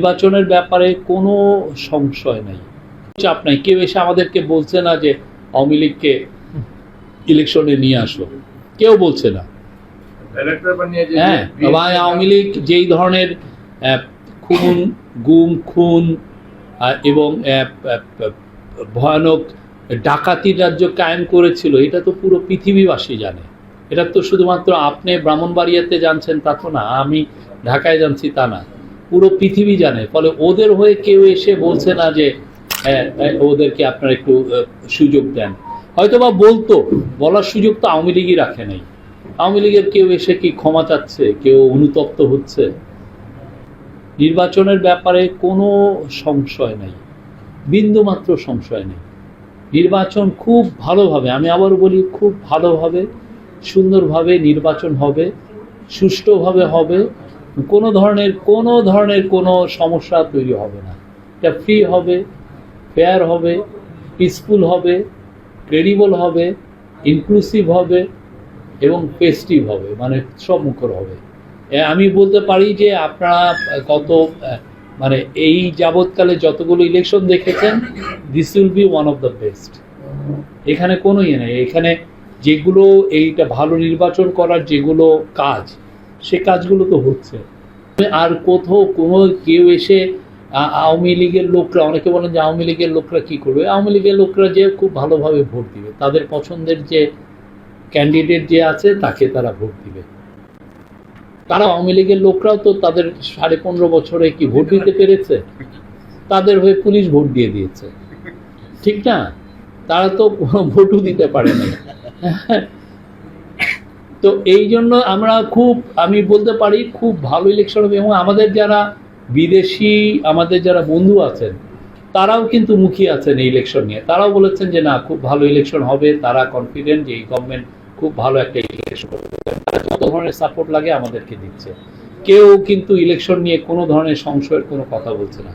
নির্বাচনের ব্যাপারে কোনো সংশয় নাই, চাপ নাই। কেউ এসে আমাদেরকে বলছে না যে আওয়ামী লীগকে ইলেকশনে নিয়ে আসো, কেউ বলছে না। হ্যাঁ, আওয়ামী লীগ যেই ধরনের খুন, গুম, খুন এবং ভয়ানক ডাকাতির রাজ্য কায়েম করেছিল, এটা তো পুরো পৃথিবীবাসী জানে। এটা তো শুধুমাত্র আপনি ব্রাহ্মণবাড়িয়াতে জানছেন তা তো না, আমি ঢাকায় জানছি তা না, পুরো পৃথিবী জানে। ফলে ওদের হয়ে কেউ এসে বলছে না যে ওদেরকে আপনারা একটু সুযোগ দেন। হয়তোবা বলতো, বলার সুযোগ তো আওয়ামী লীগই রাখে নাই। আওয়ামী লীগের কেউ এসে কি ক্ষমা চাচ্ছে, কেউ অনুতপ্ত হচ্ছে? নির্বাচনের ব্যাপারে কোনো সংশয় নাই, বিন্দুমাত্র সংশয় নেই। নির্বাচন খুব ভালোভাবে, আমি আবারও বলি, খুব ভালোভাবে সুন্দরভাবে নির্বাচন হবে, সুষ্ঠুভাবে হবে। কোনো ধরনের কোনো সমস্যা তৈরি হবে না। এটা ফ্রি হবে, ফেয়ার হবে, পিসফুল হবে, ক্রেডিবল হবে, ইনক্লুসিভ হবে এবং ফেস্টিভ হবে, মানে উৎসবমুখর হবে। আমি বলতে পারি যে আপনারা মানে এই যাবৎকালে যতগুলো ইলেকশন দেখেছেন, this will be one of the best. এখানে কোনো ইয়ে নেই। এখানে যেগুলো এইটা ভালো নির্বাচন করার যেগুলো কাজ, সে কাজগুলো তো হচ্ছে। আর কোথাও কোনো কেউ এসে আওয়ামী লীগের লোকরা, অনেকে বলেন যে আওয়ামী লীগের লোকরা কি করবে, আওয়ামী লীগের লোকরা যে খুব ভালোভাবে ভোট দিবে, তাদের পছন্দের যে ক্যান্ডিডেট যে আছে তাকে তারা ভোট দিবে। তারা আওয়ামী লীগের লোকরাও তো তাদের 15.5 বছরে কি ভোট দিতে পেরেছে? তাদের হয়ে পুলিশ ভোট দিয়ে দিয়েছে, ঠিক না? তারা তো ভোটও দিতে পারে না। তো এই জন্য আমি বলতে পারি খুব ভালো ইলেকশন হবে। এবং আমাদের যারা বিদেশি, আমাদের যারা বন্ধু আছেন, তারাও কিন্তু মুখিয়ে আছেন এই ইলেকশন নিয়ে। তারাও বলেছেন যে না, খুব ভালো ইলেকশন হবে। তারা কনফিডেন্ট যে এই গভর্নমেন্ট খুব ভালো একটা ইলেকশন করবে। যত ধরনের সাপোর্ট লাগে আমাদেরকে দিচ্ছে। কেউ কিন্তু ইলেকশন নিয়ে কোনো ধরনের সংশয়ের কোনো কথা বলছে না।